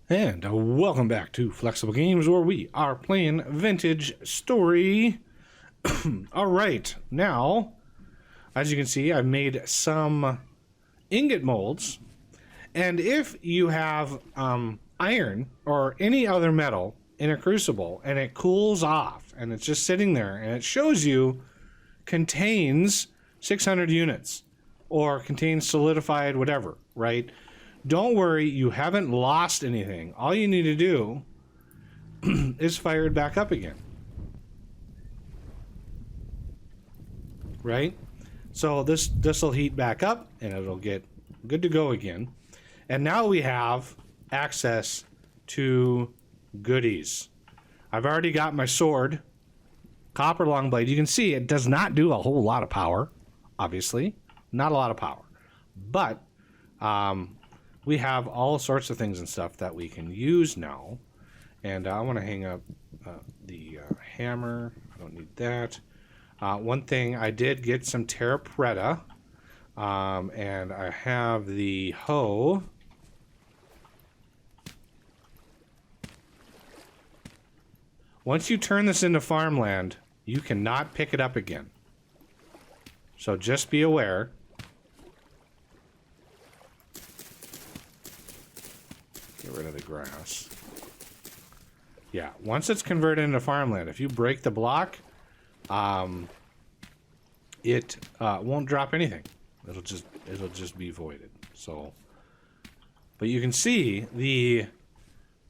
And welcome back to Flexible Games, where we are playing Vintage Story. Alright, now, as you can see, I've made some ingot molds. And if you have iron or any other metal in a crucible and it cools off and it's just sitting there and it shows you contains 600 units or contains solidified whatever, right? Don't worry, you haven't lost anything. All you need to do is fire it back up again. Right? So this will heat back up and it'll get good to go again. And now we have access to goodies. I've already got my sword, copper long blade. You can see it does not do a whole lot of power, obviously. Not a lot of power. But we have all sorts of things and stuff that we can use now. And I want to hang up the hammer. I don't need that. One thing, I did get some terra preta. And I have the hoe. Once you turn this into farmland, you cannot pick it up again. So just be aware. Get rid of the grass. Yeah, once it's converted into farmland, if you break the block, it won't drop anything. It'll just be voided. So, but you can see the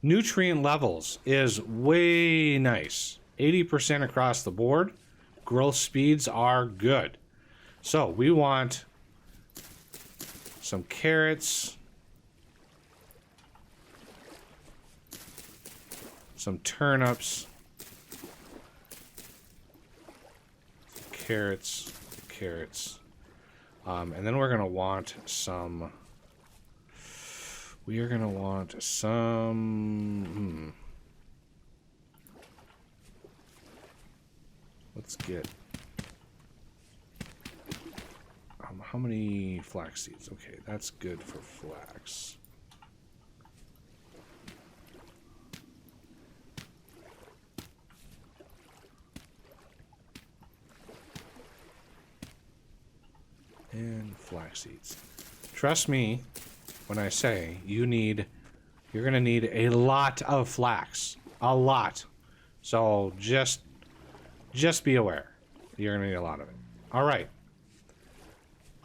nutrient levels is way nice. 80% across the board. Growth speeds are good. So we want some carrots, some turnips, some carrots, and then we're gonna want some. We are gonna want some. Let's get. How many flax seeds? Okay, that's good for flax. And flax seeds. Trust me when I say you're gonna need a lot of flax. A lot. So just be aware. You're gonna need a lot of it. Alright.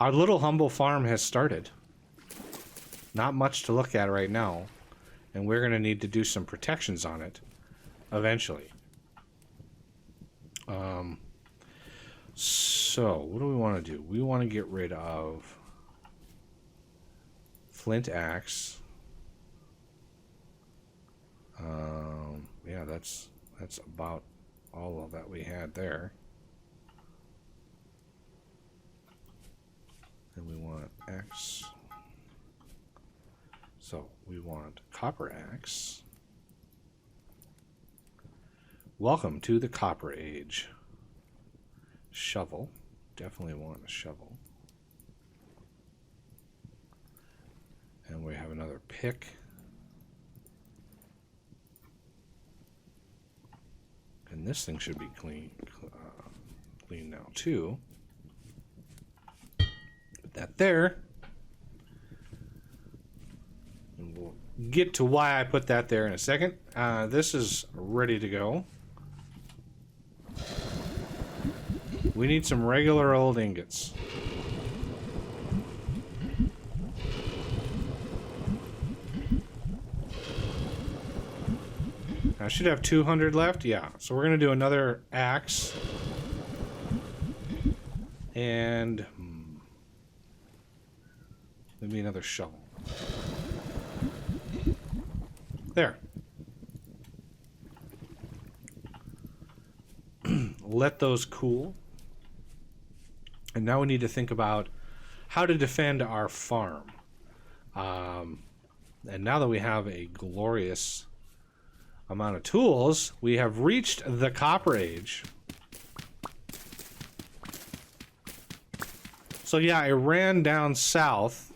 Our little humble farm has started. Not much to look at right now. And we're gonna need to do some protections on it eventually. So, what do we want to do? We want to get rid of flint axe. Yeah, that's about all of that we had there. And we want axe. So, we want copper axe. Welcome to the Copper Age. Shovel. Definitely want a shovel. And we have another pick. And this thing should be clean now too. Put that there. And we'll get to why I put that there in a second. This is ready to go. We need some regular old ingots. I should have 200 left. Yeah, so we're going to do another axe. And maybe another shovel. There. Let those cool. And now we need to think about how to defend our farm. And now that we have a glorious amount of tools, we have reached the Copper Age. So yeah, I ran down south.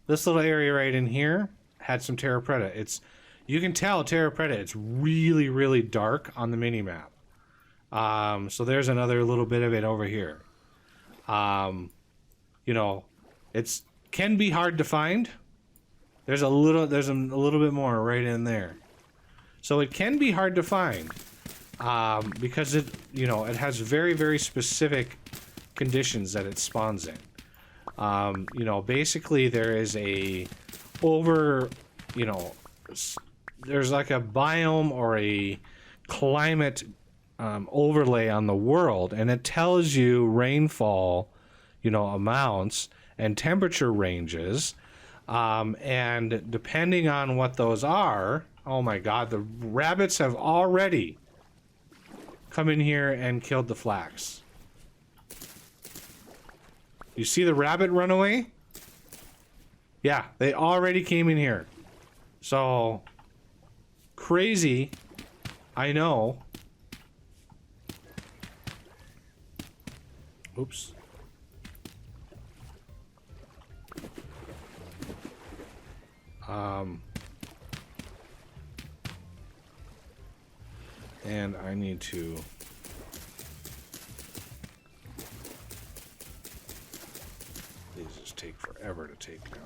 This little area right in here had some terra preta. It's You can tell Terra Preta, it's really, really dark on the mini map. So there's another little bit of it over here. You know, it's can be hard to find. There's a little bit more right in there. So it can be hard to find because it, you know, it has very, very specific conditions that it spawns in. You know, basically there is a you know, there's like a biome or a climate overlay on the world, and it tells you rainfall, you know, amounts and temperature ranges, and depending on what those are, oh my god, the rabbits have already come in here and killed the flax. You see the rabbit run away? Yeah, they already came in here. So crazy, I know. Oops. And I need to these just take forever to take down.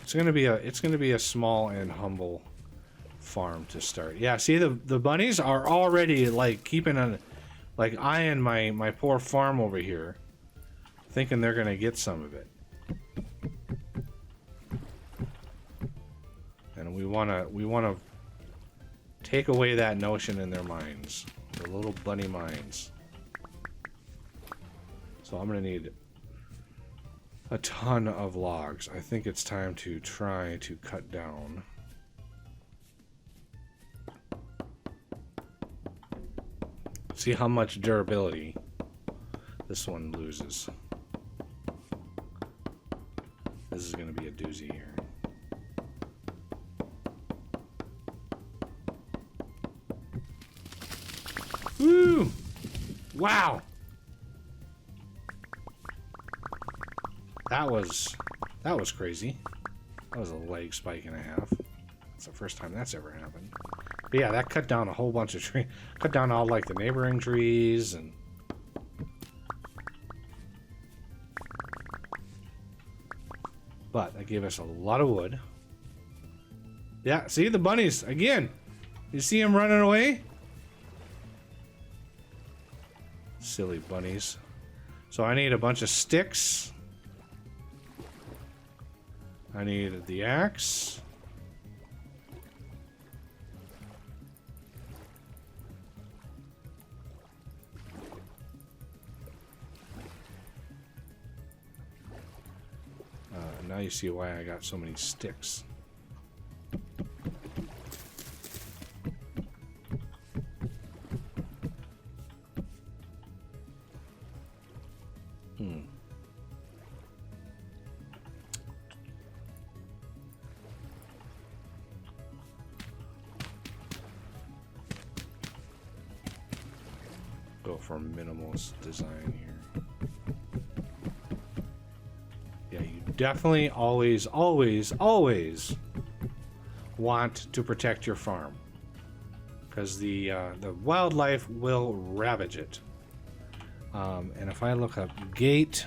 It's gonna be a small and humble farm to start. Yeah, see the bunnies are already like keeping an eye on my poor farm over here, thinking they're gonna get some of it. And we wanna take away that notion in their minds, their little bunny minds. So I'm gonna need a ton of logs. I think it's time to try to cut down. See how much durability this one loses. This is going to be a doozy here. Woo! Wow! That was crazy. That was a leg spike and a half. It's the first time that's ever happened. But yeah, that cut down a whole bunch of trees. Cut down all like the neighboring trees and. But that gave us a lot of wood. Yeah, see the bunnies again. You see them running away? Silly bunnies. So I need a bunch of sticks. I need the axe. Now you see why I got so many sticks. Go for minimalist design here. Yeah, you definitely always want to protect your farm, because the wildlife will ravage it. And if I look up gate,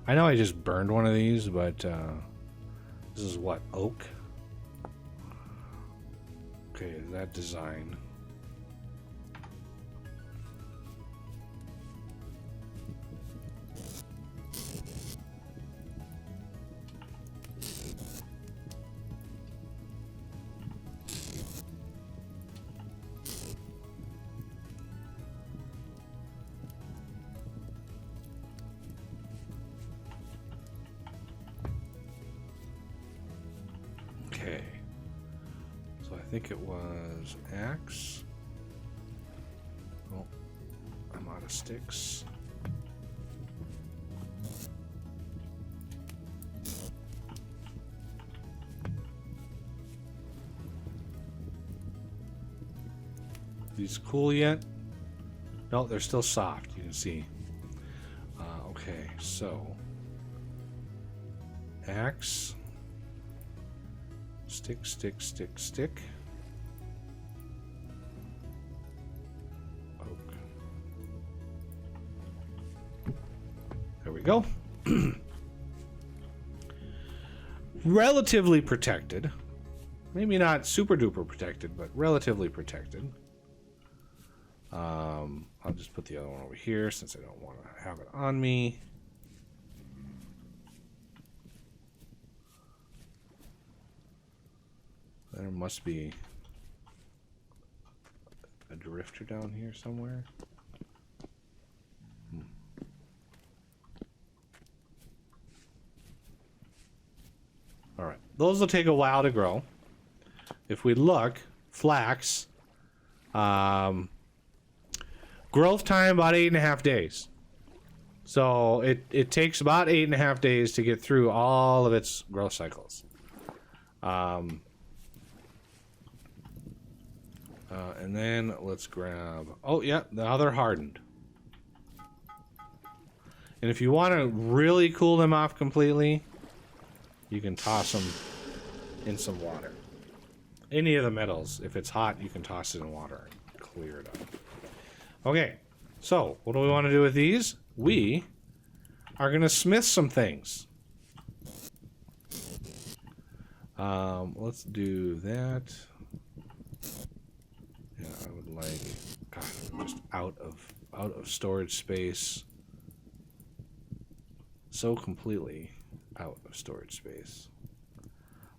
I know I just burned one of these, but this is what, oak? Okay, that design. Okay, so I think it was axe. Oh, I'm out of sticks. These cool yet? No, they're still soft, you can see. Okay, so axe. Stick, stick, stick, stick. Oak. There we go. Relatively protected. Maybe not super duper protected, but relatively protected. I'll just put the other one over here since I don't want to have it on me. There must be a drifter down here somewhere. All right, those will take a while to grow. If we look, flax, growth time about 8.5 days. So it takes about 8.5 days to get through all of its growth cycles. And then let's grab, oh yeah, now they're hardened. And if you want to really cool them off completely, you can toss them in some water. Any of the metals, if it's hot, you can toss it in water and clear it up. Okay, so what do we want to do with these? We are going to smith some things. Let's do that. Yeah, I would like, God, I'm just out of storage space. So completely out of storage space.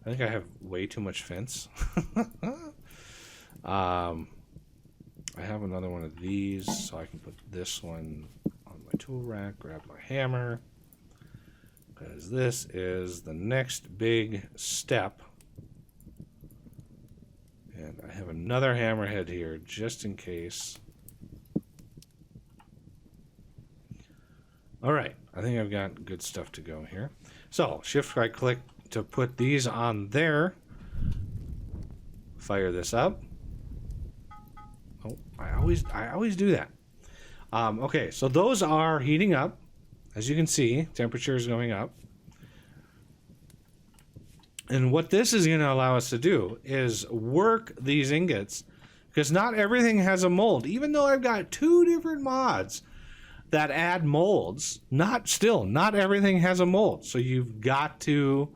I think I have way too much fence. I have another one of these, so I can put this one on my tool rack, grab my hammer, because this is the next big step. And I have another hammerhead here, just in case. All right, I think I've got good stuff to go here. So, shift right click to put these on there. Fire this up. Oh, I always do that. Okay, so those are heating up. As you can see, temperature is going up. And what this is going to allow us to do is work these ingots, because not everything has a mold. Even though I've got 2 different mods that add molds, not everything has a mold. So you've got to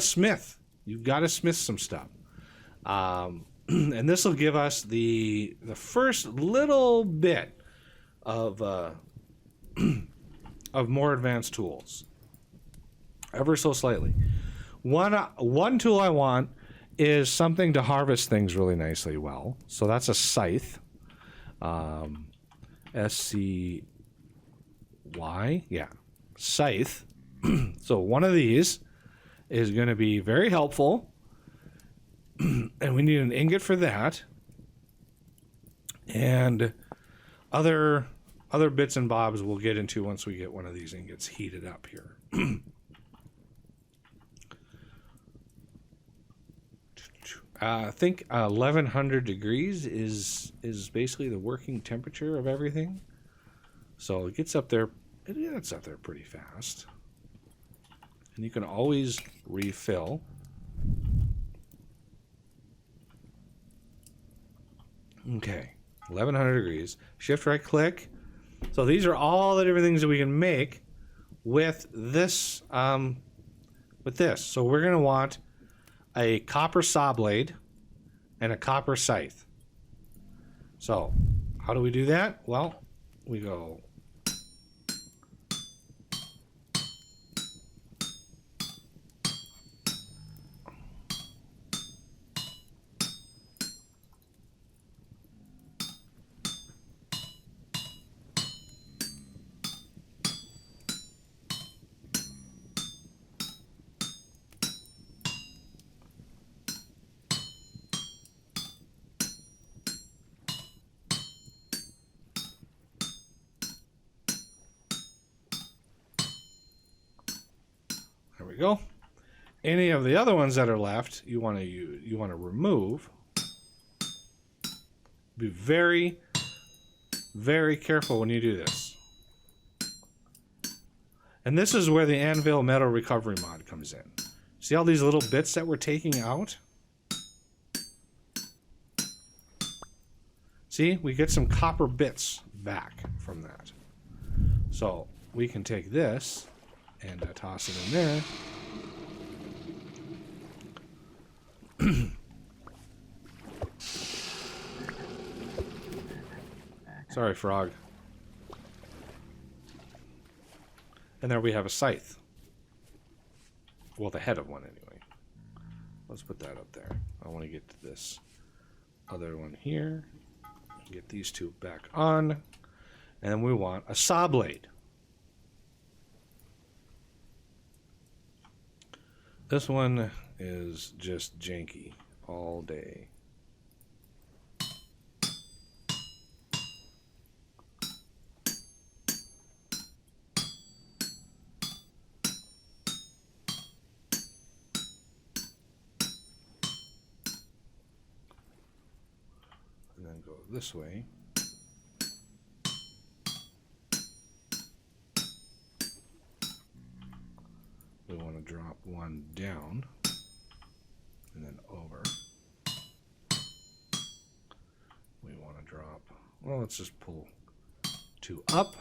smith. You've got to smith some stuff. And this will give us the first little bit of of more advanced tools, ever so slightly. One tool I want is something to harvest things really nicely well. So that's a scythe. SCY, yeah, scythe. So one of these is going to be very helpful. And we need an ingot for that. And other bits and bobs we'll get into once we get one of these ingots heated up here. I think 1100 degrees is basically the working temperature of everything. So it gets up there. It gets up there pretty fast. And you can always refill. Okay, 1100 degrees. Shift right click. So these are all the different things that we can make with this. So we're going to want a copper saw blade and a copper scythe. So how do we do that? Well, we go go. Any of the other ones that are left, you want to remove. Be very, very careful when you do this. And this is where the anvil metal recovery mod comes in. See all these little bits that we're taking out? See, we get some copper bits back from that. So we can take this and toss it in there. Sorry, frog. And there we have a scythe. Well, the head of one anyway. Let's put that up there. I want to get to this other one here. Get these two back on. And then we want a saw blade. This one is just janky all day. And then go this way. We want to drop one down and then over. We want to drop, well, let's just pull two up.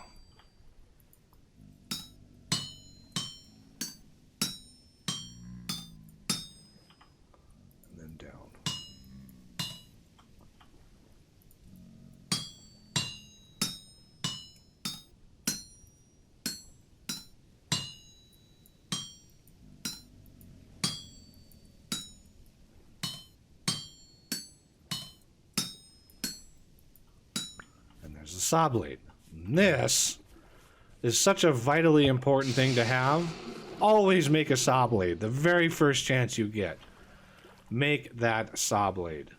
And then down. There's the saw blade. This is such a vitally important thing to have. Always make a saw blade. The very first chance you get, make that saw blade.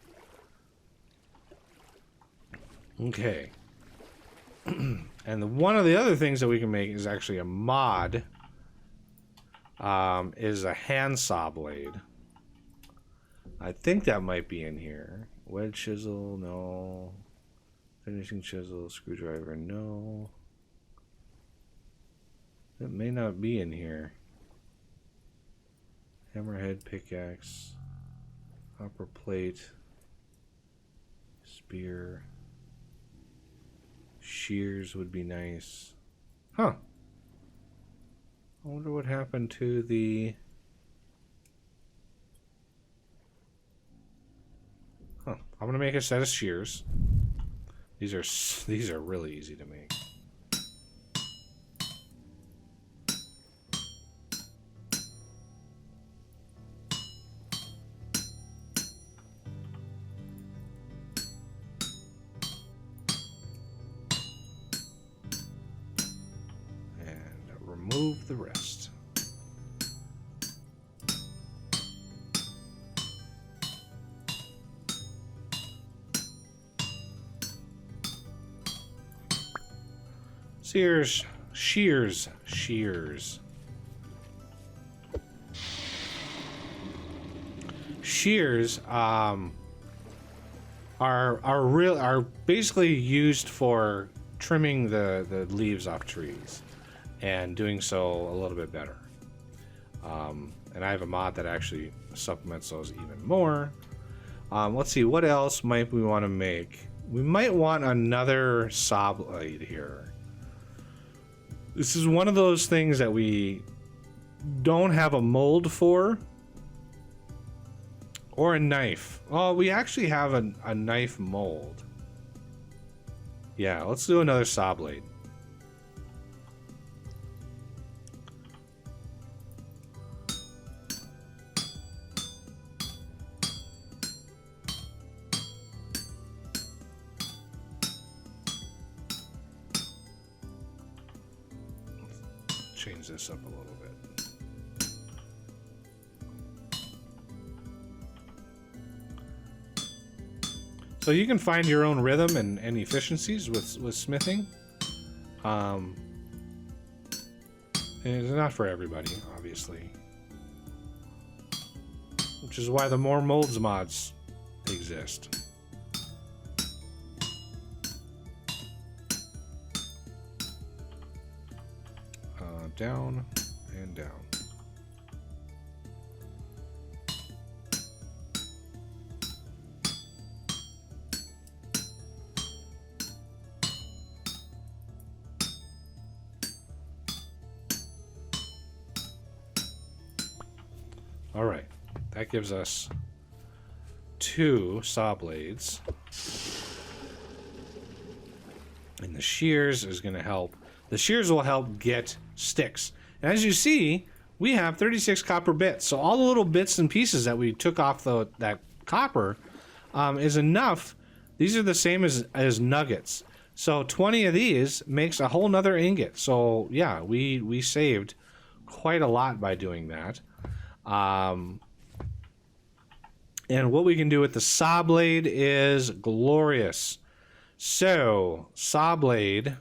Okay. And one of the other things that we can make is actually a mod. Is a hand saw blade. I think that might be in here. Wedge chisel, no. Finishing chisel, screwdriver, no. It may not be in here. Hammerhead, pickaxe, copper plate, spear, shears would be nice. Huh. I wonder what happened to the... Huh. I'm gonna make a set of shears. These are really easy to make. And remove the rest. Shears. Shears are basically used for trimming the leaves off trees and doing so a little bit better. And I have a mod that actually supplements those even more. Let's see, what else might we want to make? We might want another saw blade here. This is one of those things that we don't have a mold for. Or a knife. Oh, we actually have a knife mold. Yeah, let's do another saw blade. Change this up a little bit. So you can find your own rhythm and efficiencies with smithing. And it's not for everybody, obviously. Which is why the more molds mods exist. Down and down. All right, that gives us 2 saw blades. And the shears is going to help. The shears will help get sticks. And as you see, we have 36 copper bits. So all the little bits and pieces that we took off that copper is enough. These are the same as nuggets. So 20 of these makes a whole nother ingot. So yeah, we saved quite a lot by doing that. And what we can do with the saw blade is glorious. So, saw blade,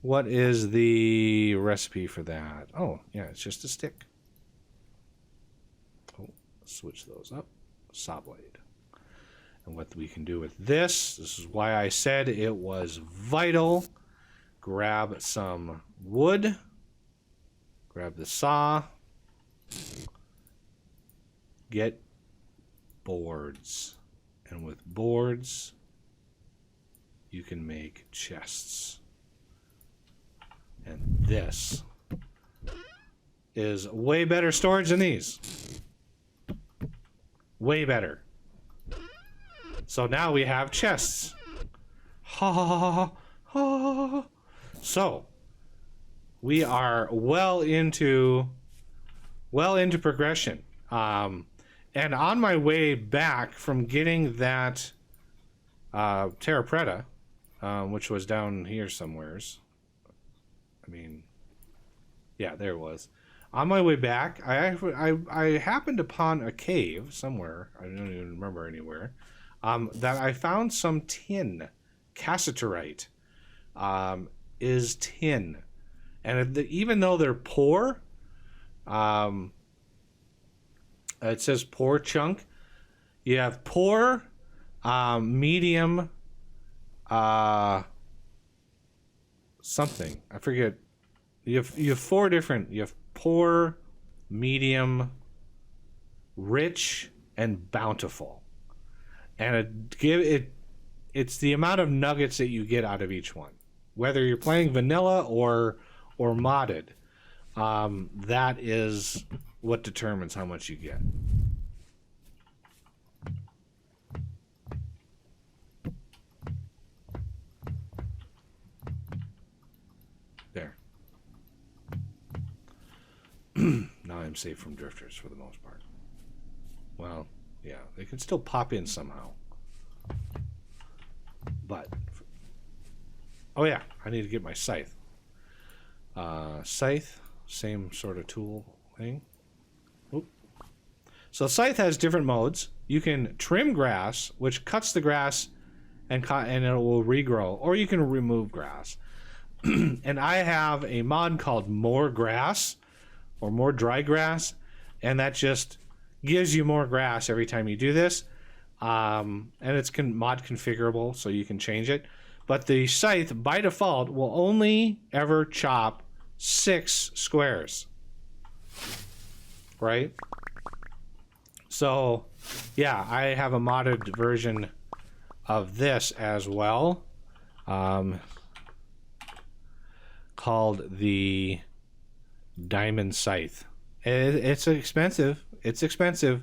what is the recipe for that? Oh, yeah, it's just a stick. Oh, switch those up. Saw blade. And what we can do with this is why I said it was vital. Grab some wood. Grab the saw. Get boards. And with boards, you can make chests. And this is way better storage than these. Way better. So now we have chests. Ha ha ha ha. So we are well into progression. And on my way back from getting that Terra Preta, which was down here somewheres. I mean, yeah, there it was. On my way back, I happened upon a cave somewhere. I don't even remember anywhere. That I found some tin. Cassiterite is tin. And even though they're poor, it says poor chunk. You have poor, medium, something. I forget. You have 4 different. You have poor, medium, rich, and bountiful. And it's the amount of nuggets that you get out of each one. Whether you're playing vanilla or modded, that is what determines how much you get. There. Now I'm safe from drifters for the most part. Well, yeah, they can still pop in somehow. But, oh yeah, I need to get my scythe. Scythe, same sort of tool thing. Oop. So scythe has different modes. You can trim grass, which cuts the grass and it will regrow, or you can remove grass. And I have a mod called More Grass, or More Dry Grass, and that just gives you more grass every time you do this. And it's mod configurable, so you can change it. But the scythe, by default, will only ever chop 6 squares. Right? So, yeah, I have a modded version of this as well. Called the Diamond Scythe. It's expensive. It's expensive,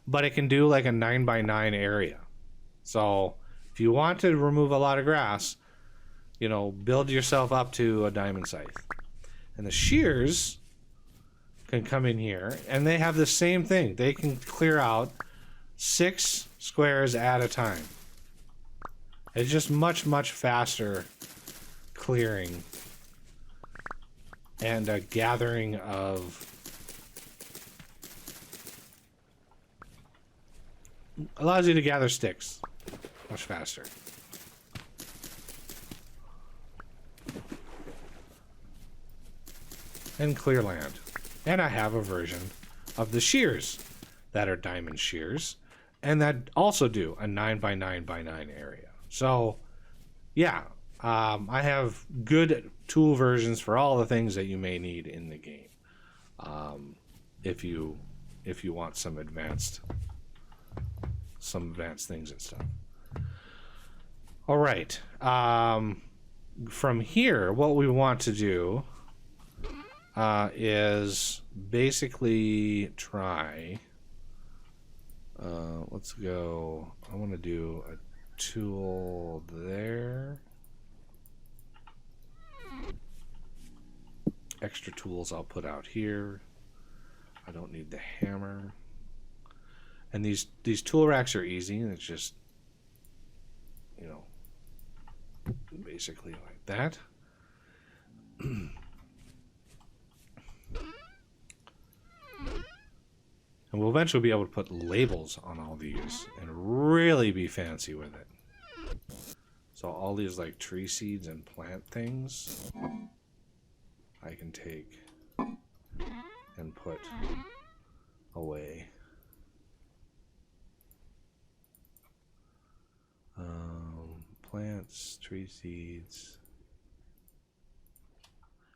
but it can do like a 9x9 area. So if you want to remove a lot of grass, you know, build yourself up to a diamond scythe. And the shears can come in here, and they have the same thing. They can clear out 6 squares at a time. It's just much, much faster clearing and a gathering of allows you to gather sticks much faster. And clear land. And I have a version of the shears that are diamond shears, and that also do a 9x9x9 area. So yeah, I have good tool versions for all the things that you may need in the game. If you want some advanced things and stuff. All right. From here, what we want to do is basically try. Let's go. I want to do a tool there. Extra tools I'll put out here. I don't need the hammer. And these tool racks are easy. It's just, you know, basically like that. And we'll eventually be able to put labels on all these and really be fancy with it. So all these like tree seeds and plant things, I can take and put away. Plants, tree seeds.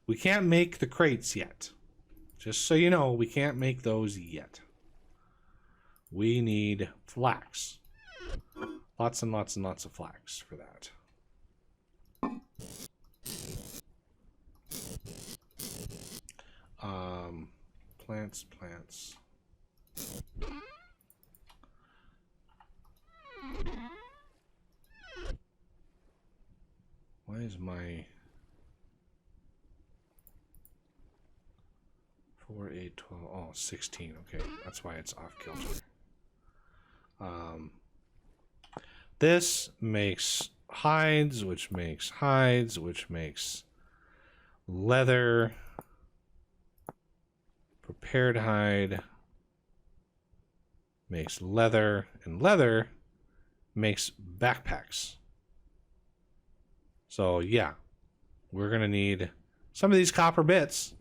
We can't make the crates yet. Just so you know, we can't make those yet. We need flax. Lots and lots and lots of flax for that. Plants. Why is my 4, 8, 12, oh, 16, okay, that's why it's off kilter. This makes hides, which makes leather, prepared hide, makes leather, and leather makes backpacks. So yeah, we're gonna need some of these copper bits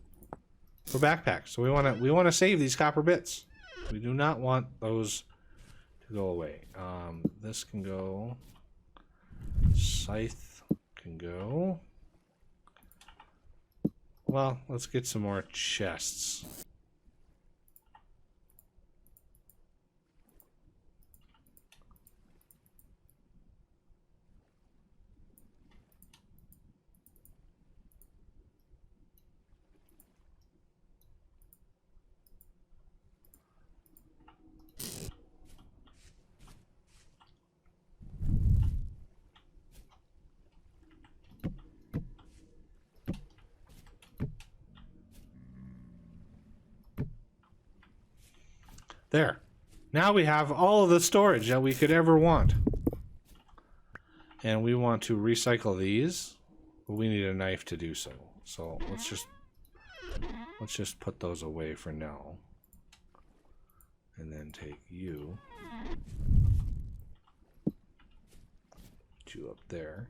for backpacks. So we want to save these copper bits. We do not want those to go away. This can go. Scythe can go. Well, let's get some more chests. There. Now we have all of the storage that we could ever want. And we want to recycle these. But we need a knife to do so. So let's just put those away for now. And then take you. Put you up there.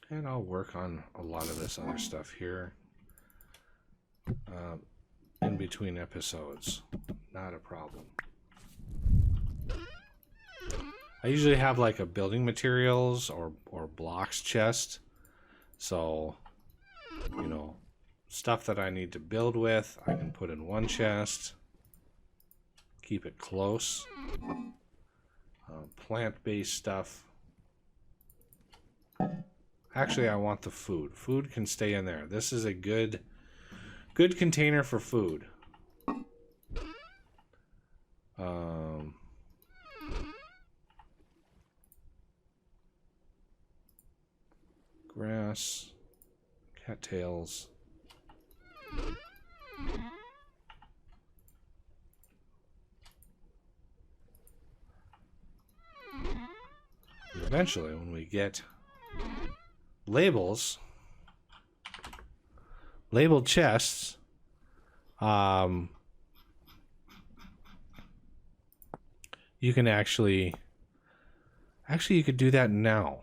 And I'll work on a lot of this other stuff here. In between episodes, not a problem. I usually have like a building materials or blocks chest, so you know, stuff that I need to build with I can put in one chest, keep it close. Plant-based stuff, actually I want the food can stay in there. This is a good container for food. Grass, cattails. And eventually, when we get labeled chests, you can actually you could do that now.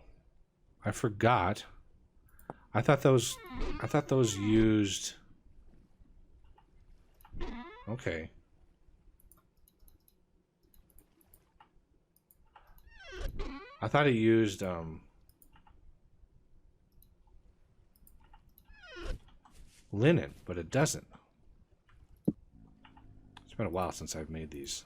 I forgot. I thought those used. Okay. I thought it used linen, but it doesn't. It's been a while since I've made these.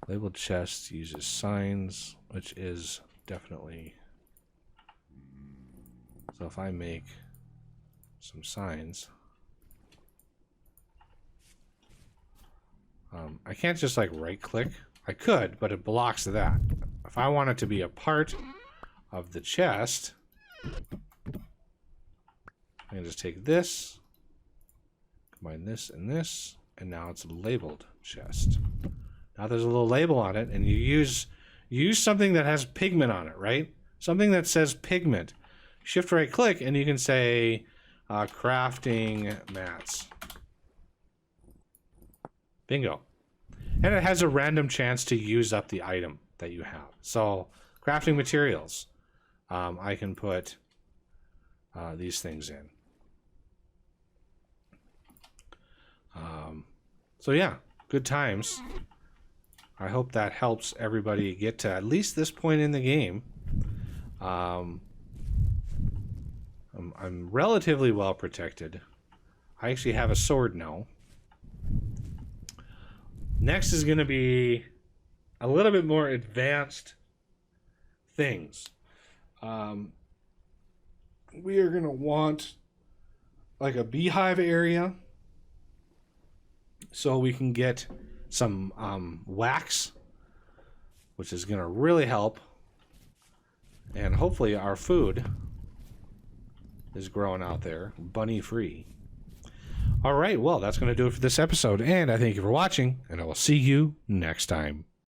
Labeled chest uses signs, which is definitely... So if I make some signs... I can't just like right click. I could, but it blocks that. If I want it to be a part of the chest, I can just take this, combine this and this, and now it's a labeled chest. Now there's a little label on it, and you use something that has pigment on it, right? Something that says pigment. Shift right click, and you can say crafting mats. Bingo. And it has a random chance to use up the item that you have. So, crafting materials. I can put these things in. So yeah, good times. I hope that helps everybody get to at least this point in the game. I'm relatively well protected. I actually have a sword now. Next is going to be a little bit more advanced things. We are going to want like a beehive area so we can get some wax, which is going to really help. And hopefully our food is growing out there, bunny free. All right, well, that's going to do it for this episode, and I thank you for watching, and I will see you next time.